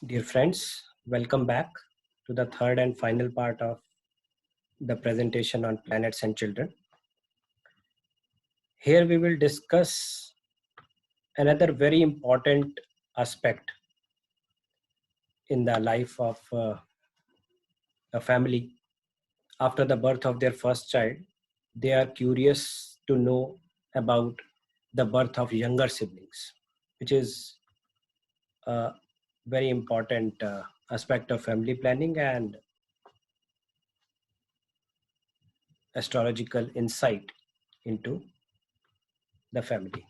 Dear friends, welcome back to the third and final part of the presentation on planets and children. Here we will discuss another very important aspect in the life of a family. After the birth of their first child, they are curious to know about the birth of younger siblings, which is a very important aspect of family planning and astrological insight into the family.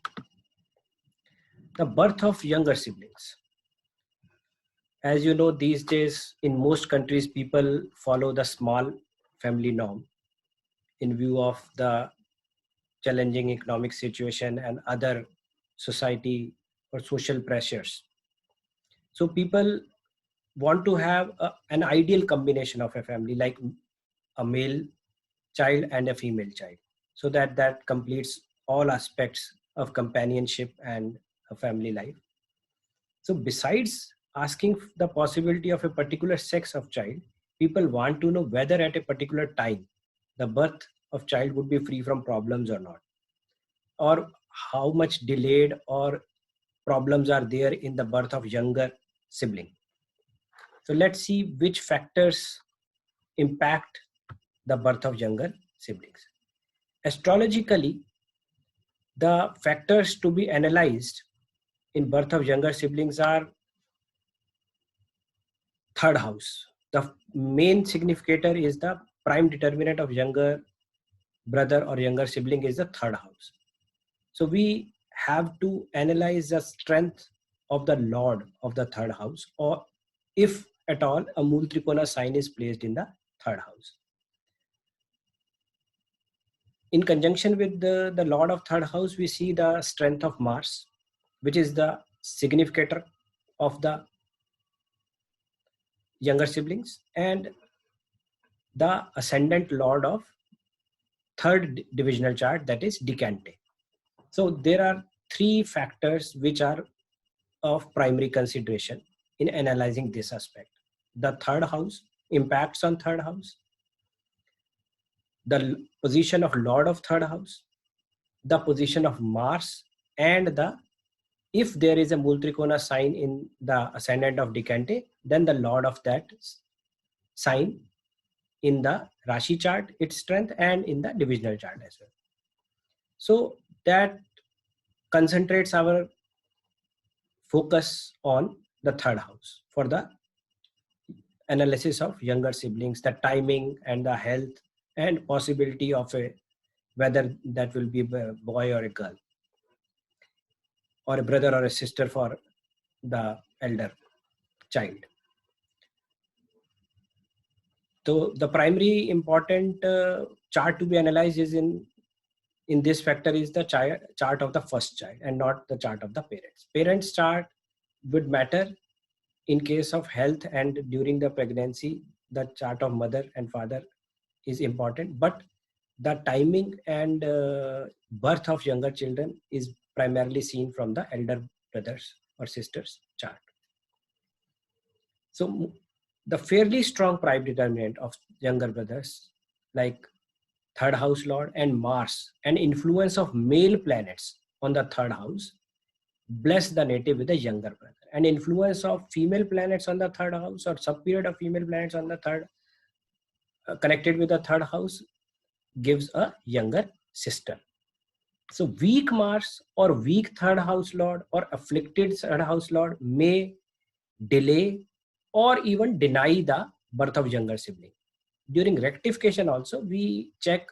The birth of younger siblings. As you know, these days in most countries, people follow the small family norm in view of the challenging economic situation and other society or social pressures. So people want to have an ideal combination of a family, like a male child and a female child, so that that completes all aspects of companionship and a family life. So besides asking the possibility of a particular sex of child, people want to know whether at a particular time the birth of child would be free from problems or not, or how much delayed or problems are there in the birth of younger sibling. So let's see which factors impact the birth of younger siblings. Astrologically, the factors to be analyzed in birth of younger siblings are third house. The main significator is the prime determinant of younger brother or younger sibling is the third house. So we have to analyze the strength of the lord of the third house, or if at all a Mool Trikona sign is placed in the third house. In conjunction with the lord of third house, we see the strength of Mars, which is the significator of the younger siblings, and the ascendant lord of third divisional chart, that is Decante. So there are three factors which are of primary consideration in analyzing this aspect. The third house, impacts on third house, the position of lord of third house, the position of Mars, and the if there is a Mool Trikona sign in the ascendant of Decante, then the lord of that sign in the Rashi chart, its strength, and in the divisional chart as well. So that concentrates our focus on the third house for the analysis of younger siblings, the timing and the health and possibility of a whether that will be a boy or a girl, or a brother or a sister for the elder child. So the primary important chart to be analyzed is in this factor is the chart of the first child and not the chart of the parents. Parents chart would matter in case of health, and during the pregnancy the chart of mother and father is important, but the timing and birth of younger children is primarily seen from the elder brothers or sisters chart. So the fairly strong prime determinant of younger brothers, like third house lord and Mars, and influence of male planets on the third house, bless the native with a younger brother. And influence of female planets on the third house, or subperiod of female planets on the third, connected with the third house, gives a younger sister. So weak Mars or weak third house lord or afflicted third house lord may delay or even deny the birth of younger sibling. During rectification also, we check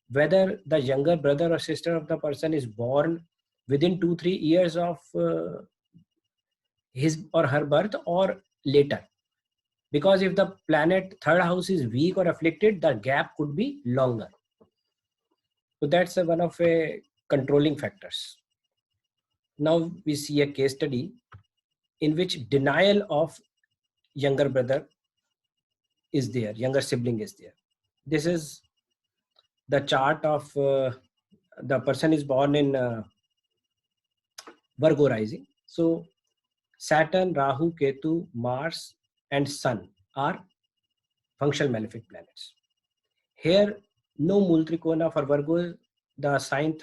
whether the younger brother or sister of the person is born within 2-3 years of his or her birth or later. Because if the planet third house is weak or afflicted, the gap could be longer. So that's one of a controlling factors. Now we see a case study in which denial of younger brother is there, younger sibling is there. This is the chart of the person is born in Virgo rising. So Saturn, Rahu, Ketu, Mars and Sun are functional malefic planets. Here no Mool Trikona for Virgo, the sign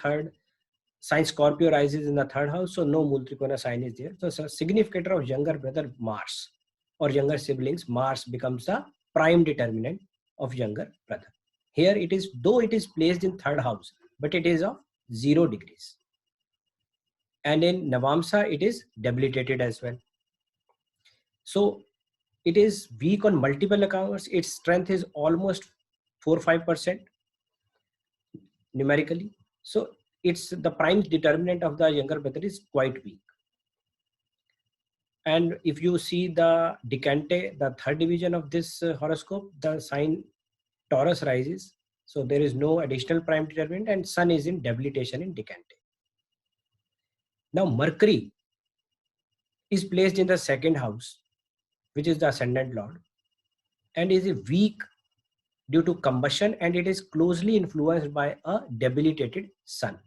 Scorpio rises in the third house, so no Mool Trikona sign is there. So significator of younger brother Mars or younger siblings, Mars becomes the prime determinant of younger brother. Here it is, though it is placed in third house, but it is of 0 degrees. And in Navamsa, it is debilitated as well. So it is weak on multiple accounts. Its strength is almost 4-5% numerically. So it's the prime determinant of the younger brother is quite weak. And if you see the decante, the third division of this horoscope, the sign Taurus rises. So there is no additional prime determinant, and Sun is in debilitation in decante. Now Mercury is placed in the second house, which is the ascendant lord, and is weak due to combustion, and it is closely influenced by a debilitated Sun.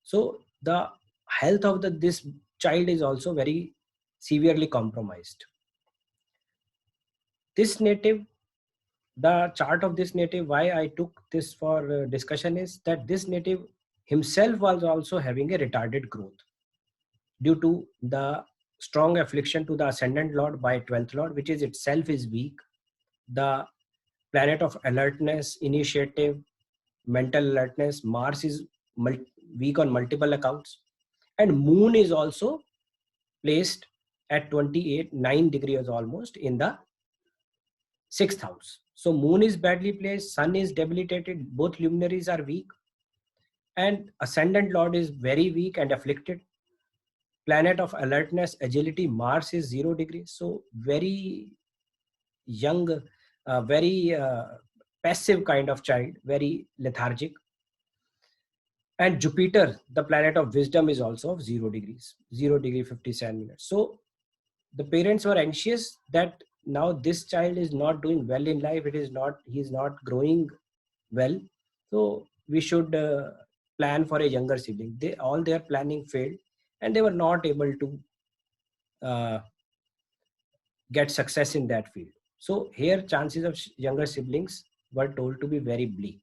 So the health of this child is also very severely compromised. This native, the chart of this native, why I took this for discussion is that this native himself was also having a retarded growth due to the strong affliction to the ascendant lord by 12th lord, which is itself is weak. The planet of alertness, initiative, mental alertness, Mars is weak on multiple accounts, and moon is also placed at 9 degrees almost in the 6th house. So moon is badly placed, sun is debilitated, both luminaries are weak, and ascendant lord is very weak and afflicted. Planet of alertness, agility, Mars is 0 degrees. So very young, very passive kind of child, very lethargic. And Jupiter, the planet of wisdom, is also of 0 degrees, 0 degree 57 minutes. So the parents were anxious that now this child is not doing well in life. He is not growing well. So we should plan for a younger sibling. All their planning failed, and they were not able to get success in that field. So here chances of younger siblings were told to be very bleak.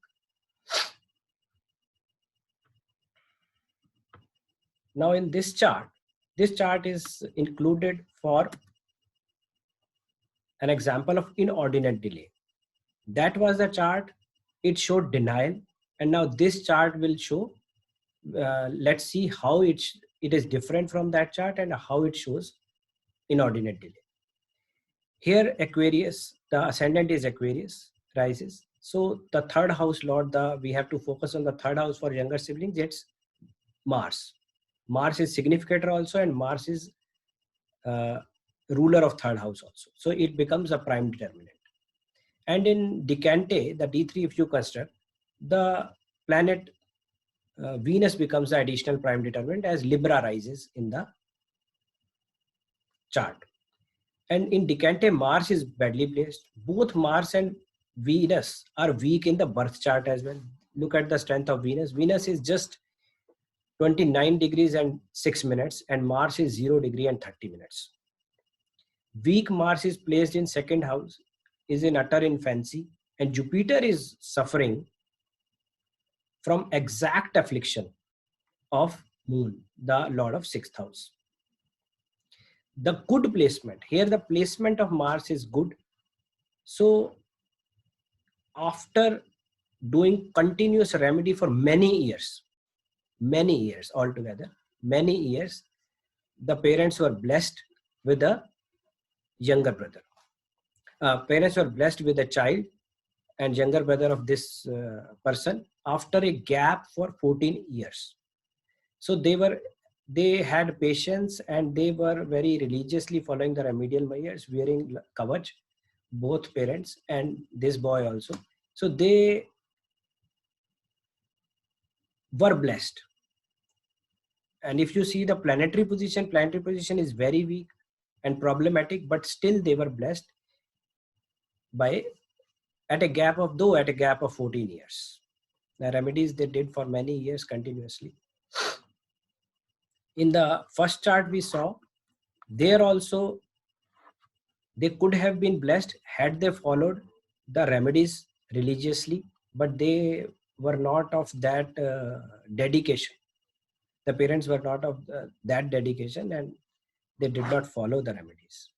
Now in this chart is included for an example of inordinate delay. That was the chart. It showed denial, and now this chart will show, let's see how it is different from that chart and how it shows inordinate delay. Here Aquarius, the ascendant is Aquarius, rises. So the third house lord, we have to focus on the third house for younger siblings. It's Mars. Mars is significator also, and Mars is ruler of third house also. So it becomes a prime determinant. And in decante, the D3, if you consider, the planet Venus becomes the additional prime determinant as Libra rises in the chart. And in decante, Mars is badly placed. Both Mars and Venus are weak in the birth chart as well. Look at the strength of Venus. Venus is just 29 degrees and 6 minutes, and Mars is 0 degree and 30 minutes. Weak Mars is placed in second house, is in utter infancy, and Jupiter is suffering from exact affliction of Moon, the lord of 6th house. The good placement, here the placement of Mars is good. So after doing continuous remedy for many years altogether, many years, the parents were blessed with a younger brother. Parents were blessed with a child and younger brother of this person after a gap for 14 years. So they had patience, and they were very religiously following the remedial measures, wearing kavach, both parents and this boy also. So they were blessed. And if you see the planetary position is very weak and problematic, but still they were blessed at a gap of 14 years. The remedies they did for many years continuously. In the first chart we saw There also, they could have been blessed had they followed the remedies religiously, but they were not of that dedication. The parents were not of that dedication, and they did not follow the remedies.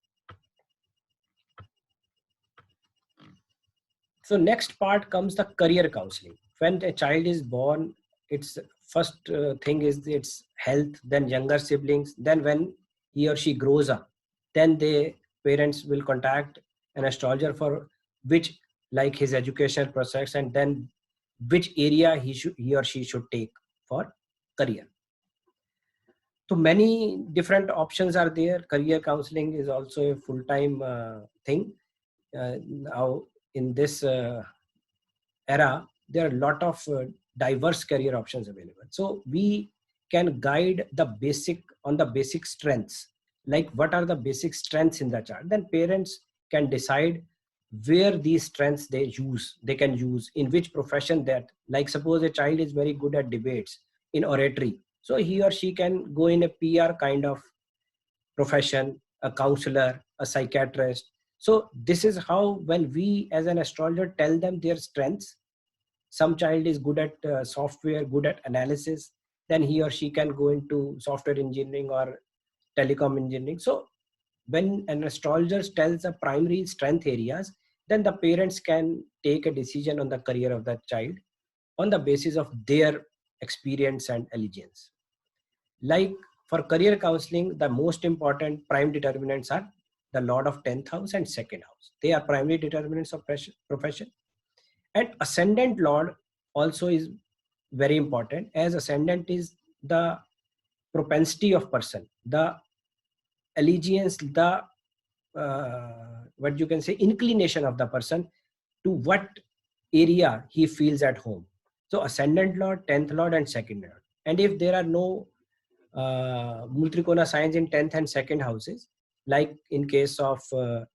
So next part comes the career counseling. When a child is born, its first thing is its health, then younger siblings, then when he or she grows up, then the parents will contact an astrologer for which, like his educational process, and then which area he or she should take for career. So many different options are there. Career counseling is also a full-time thing. Now in this era, there are a lot of diverse career options available. So we can guide the basic strengths, like what are the basic strengths in the chart. Then parents can decide where these strengths they can use in which profession. That, like, suppose a child is very good at debates in oratory, so he or she can go in a PR kind of profession, a counselor, a psychiatrist. So this is how, when we as an astrologer tell them their strengths, some child is good at software, good at analysis, then he or she can go into software engineering or telecom engineering. So when an astrologer tells the primary strength areas, then the parents can take a decision on the career of that child on the basis of their experience and allegiance. Like for career counseling, the most important prime determinants are the Lord of 10th house and second house. They are primary determinants of profession. And ascendant Lord also is very important, as ascendant is the propensity of person, the allegiance, the what you can say, inclination of the person to what area he feels at home. So ascendant Lord, 10th Lord and second Lord. And if there are no Multrikona signs in 10th and second houses, like in case of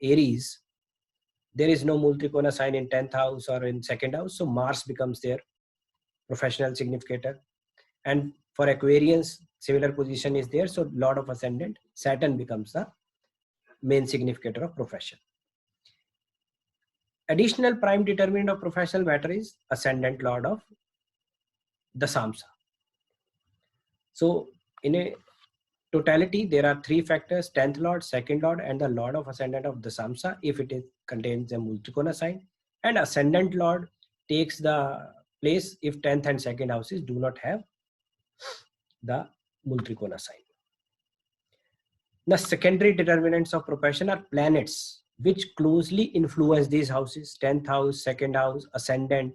Aries, there is no Multrikona sign in 10th house or in second house, so Mars becomes their professional significator. And for Aquarians, similar position is there, so Lord of Ascendant, Saturn becomes the main significator of profession. Additional prime determinant of professional matter is Ascendant Lord of the Samsa. So in a totality, there are three factors: 10th Lord, second Lord, and the Lord of Ascendant of the Samsa, if it contains a Multrikona sign. And Ascendant Lord takes the place if 10th and second houses do not have the Multrikona sign. The secondary determinants of profession are planets, which closely influence these houses: 10th house, second house, ascendant,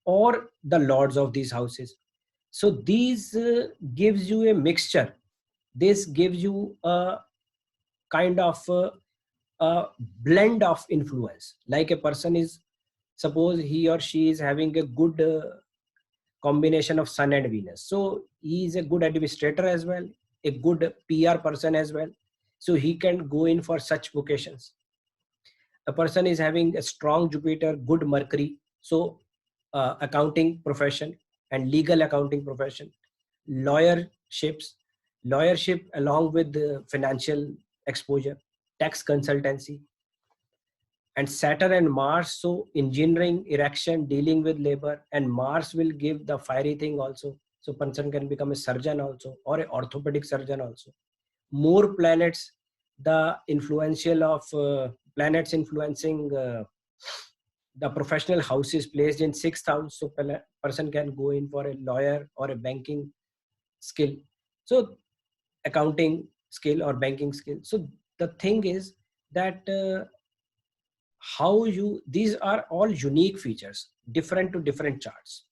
or the lords of these houses. So these gives you a mixture. This gives you a kind of a blend of influence. Like a person is, suppose he or she is having a good combination of Sun and Venus. So he is a good administrator as well, a good PR person as well. So he can go in for such vocations. A person is having a strong Jupiter, good Mercury. So accounting profession and legal accounting profession, lawyership along with the financial exposure, tax consultancy, and Saturn and Mars, so engineering, erection, dealing with labor, and Mars will give the fiery thing also. So person can become a surgeon also, or an orthopedic surgeon also. More planets, the influential of planets influencing the professional house is placed in 6th house, so person can go in for a lawyer or a banking skill, so accounting skill or banking skill. So the thing is that these are all unique features, different to different charts.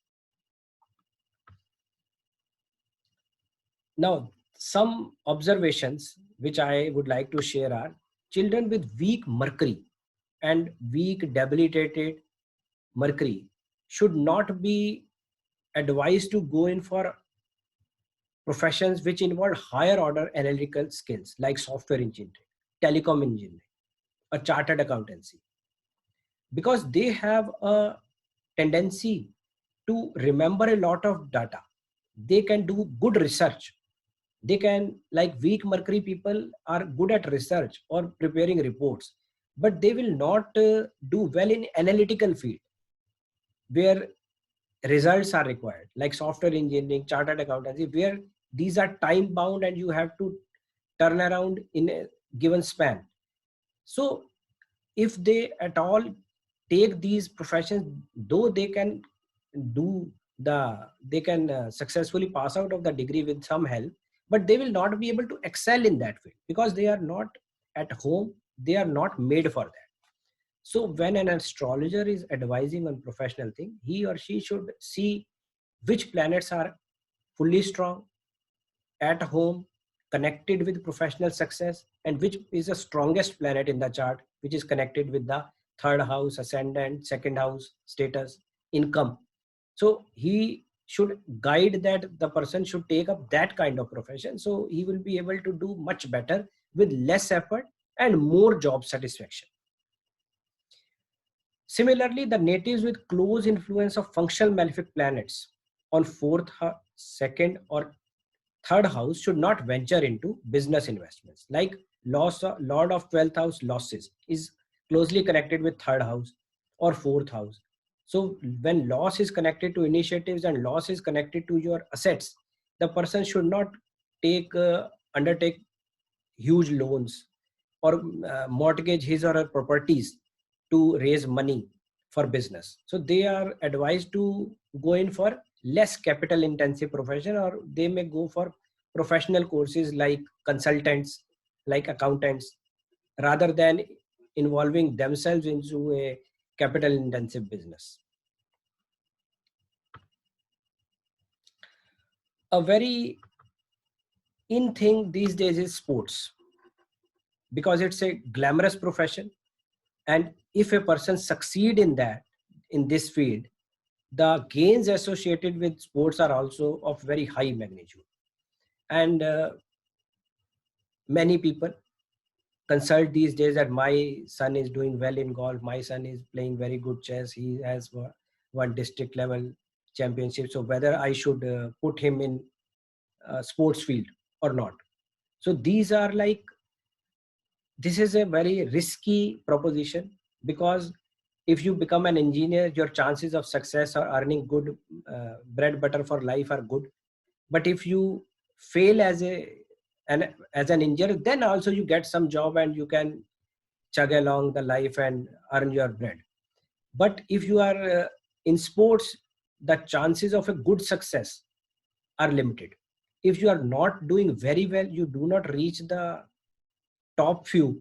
Now some observations which I would like to share are: children with weak Mercury and weak debilitated Mercury should not be advised to go in for professions which involve higher order analytical skills like software engineering, telecom engineering, or chartered accountancy, because they have a tendency to remember a lot of data. They can do good research. They can, like weak Mercury people are good at research or preparing reports, but they will not do well in analytical field where results are required, like software engineering, chartered accountancy, where these are time bound and you have to turn around in a given span. So if they at all take these professions, though they can do they can successfully pass out of the degree with some help, but they will not be able to excel in that field because they are not at home, they are not made for that. So when an astrologer is advising on professional thing, he or she should see which planets are fully strong, at home, connected with professional success, and which is the strongest planet in the chart, which is connected with the third house, ascendant, second house, status, income. So he should guide that the person should take up that kind of profession. So he will be able to do much better with less effort and more job satisfaction. Similarly, the natives with close influence of functional malefic planets on fourth, second, or third house should not venture into business investments. Like Lord of 12th house losses is closely connected with third house or fourth house. So when loss is connected to initiatives and loss is connected to your assets, the person should not undertake huge loans or mortgage his or her properties to raise money for business. So they are advised to go in for less capital intensive profession, or they may go for professional courses like consultants, like accountants, rather than involving themselves into a capital intensive business. A very in thing these days is sports, because it's a glamorous profession, and if a person succeed in that, in this field, the gains associated with sports are also of very high magnitude. And many people consult these days that my son is doing well in golf, my son is playing very good chess, he has won district level championship, so whether I should put him in sports field or not. So these are like, this is a very risky proposition, because if you become an engineer, your chances of success or earning good bread butter for life are good. But if you fail as an engineer, then also you get some job and you can chug along the life and earn your bread. But if you are in sports, the chances of a good success are limited. If you are not doing very well, you do not reach the top few,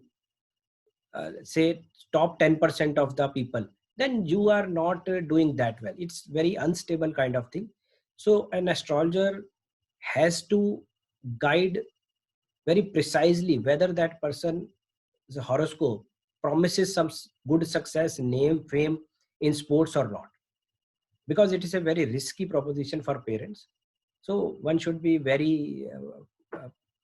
say top 10% of the people, then you are not doing that well. It's very unstable kind of thing. So an astrologer has to guide very precisely whether that person's horoscope promises some good success, name, fame in sports or not, because it is a very risky proposition for parents. So one should be very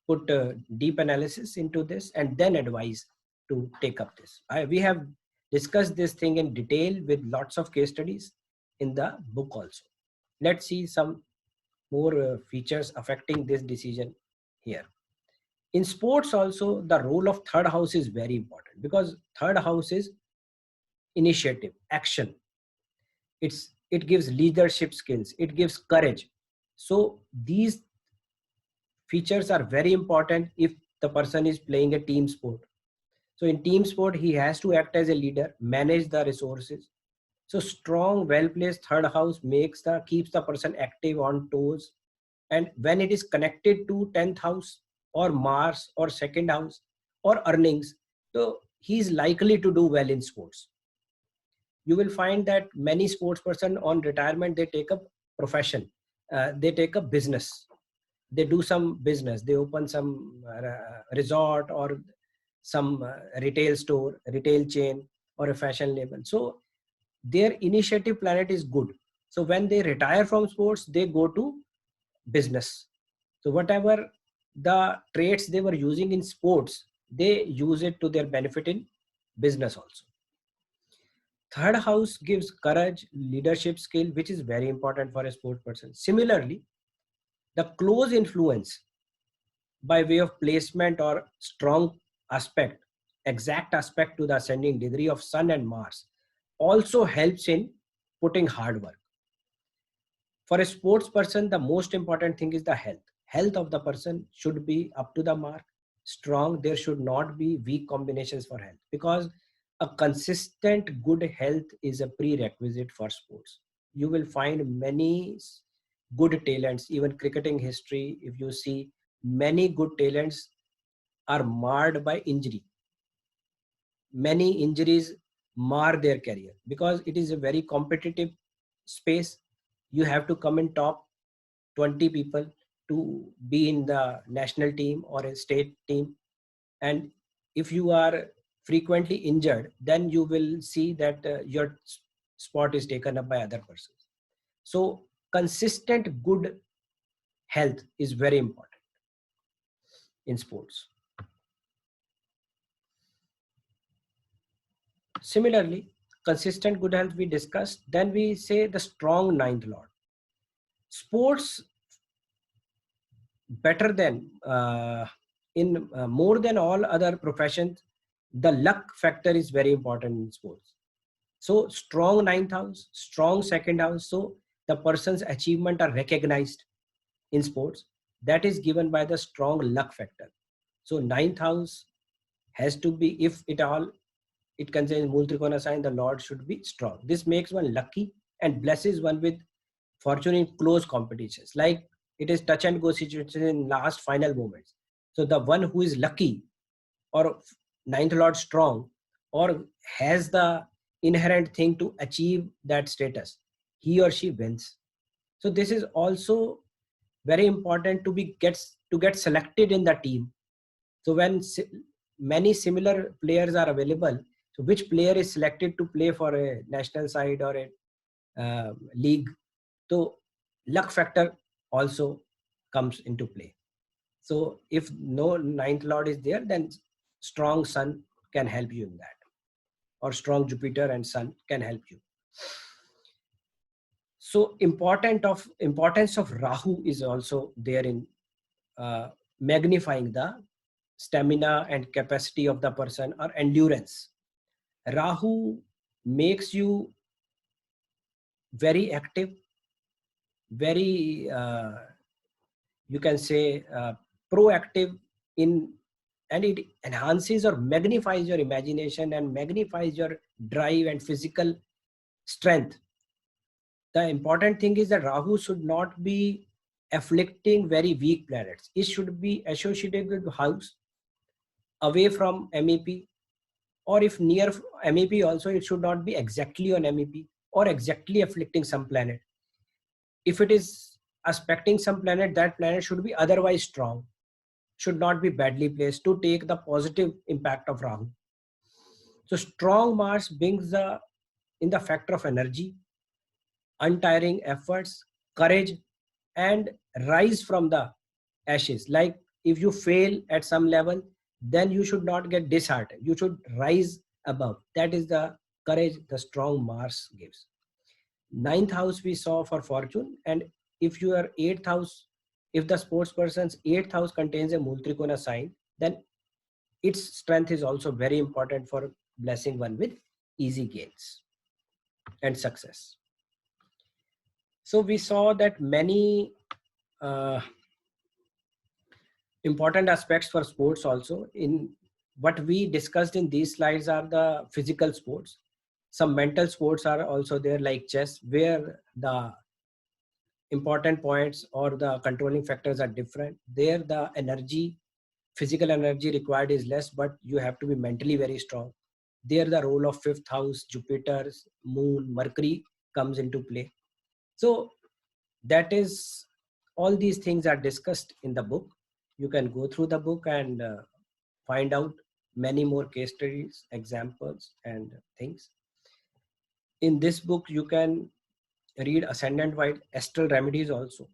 put deep analysis into this and then advise to take up this. We have discussed this thing in detail with lots of case studies in the book also. Let's see some more features affecting this decision here. In sports also, the role of third house is very important, because third house is initiative, action. It gives leadership skills, it gives courage. So these features are very important if the person is playing a team sport. So in team sport, he has to act as a leader, manage the resources. So strong, well-placed third house keeps the person active, on toes. And when it is connected to 10th house or Mars or second house or earnings, so he is likely to do well in sports. You will find that many sports person on retirement, they take up profession, they take up business, they do some business, they open some resort or some retail store, retail chain, or a fashion label. So their initiative planet is good. So when they retire from sports, they go to business. So whatever the traits they were using in sports, they use it to their benefit in business also. Third house gives courage, leadership skill, which is very important for a sport person. Similarly, the close influence by way of placement or strong aspect, exact aspect to the ascending degree of Sun and Mars, also helps in putting hard work. For a sports person, the most important thing is the health of the person should be up to the mark, strong. There should not be weak combinations for health, because a consistent good health is a prerequisite for sports. You will find many good talents, even cricketing history, if you see, many good talents are marred by injury. Many injuries mar their career because it is a very competitive space. You have to come in top 20 people to be in the national team or a state team. And if you are frequently injured, then you will see that your spot is taken up by other persons. So consistent good health is very important in sports. Similarly, consistent good health we discussed. Then we say the strong ninth lord. Sports better than in more than all other professions, the luck factor is very important in sports. So strong ninth house, strong second house, so the person's achievement are recognized in sports. That is given by the strong luck factor. So ninth house has to be, if it all it contains Mool Trikona sign, the lord should be strong. This makes one lucky and blesses one with fortune in close competitions. Like it is touch and go situation in last final moments. So the one who is lucky or ninth lord strong or has the inherent thing to achieve that status, he or she wins. So this is also very important to get selected in the team. So when many similar players are available, so which player is selected to play for a national side or a league? So luck factor also comes into play. So if no ninth lord is there, then strong sun can help you in that, or strong Jupiter and sun can help you. So importance of Rahu is also there in magnifying the stamina and capacity of the person or endurance. Rahu makes you very active, very you can say proactive in, and it enhances or magnifies your imagination and magnifies your drive and physical strength. The important thing is that Rahu should not be afflicting very weak planets. It should be associated with house away from MEP, or if near MEP also, it should not be exactly on MEP or exactly afflicting some planet. If it is aspecting some planet, that planet should be otherwise strong, should not be badly placed to take the positive impact of Rahu. So strong Mars brings the in the factor of energy, untiring efforts, courage, and rise from the ashes. Like if you fail at some level, then you should not get disheartened. You should rise above. That is the courage the strong Mars gives. Ninth house we saw for fortune, and if you are eighth house, if the sports person's eighth house contains a Mool Trikona sign, then its strength is also very important for blessing one with easy gains and success. So we saw that many uh, important aspects for sports also. In what we discussed in these slides are the physical sports. Some mental sports are also there, like chess, where the important points or the controlling factors are different. There the energy, physical energy required is less, but you have to be mentally very strong. There the role of fifth house, Jupiter's, moon, Mercury comes into play. So that is, all these things are discussed in the book. You can go through the book and find out many more case studies, examples, and things. In this book, you can read ascendant wide astral remedies also.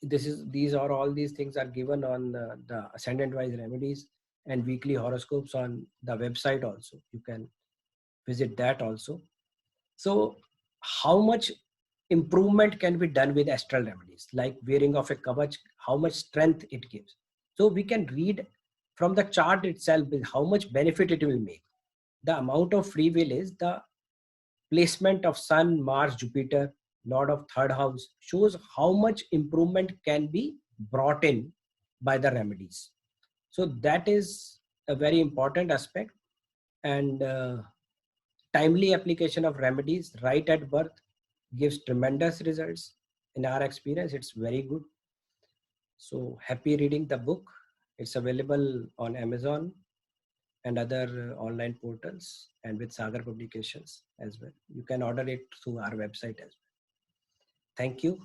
These are all these things are given on the ascendant wise remedies and weekly horoscopes on the website also. You can visit that also. So how much improvement can be done with astral remedies, like wearing of a kavach, how much strength it gives? So we can read from the chart itself how much benefit it will make. The amount of free will is the placement of Sun, Mars, Jupiter, Lord of third house shows how much improvement can be brought in by the remedies. So that is a very important aspect, and timely application of remedies right at birth gives tremendous results. In our experience, it's very good. So happy reading the book. It's available on Amazon and other online portals, and with Sagar Publications as well. You can order it through our website as well. Thank you.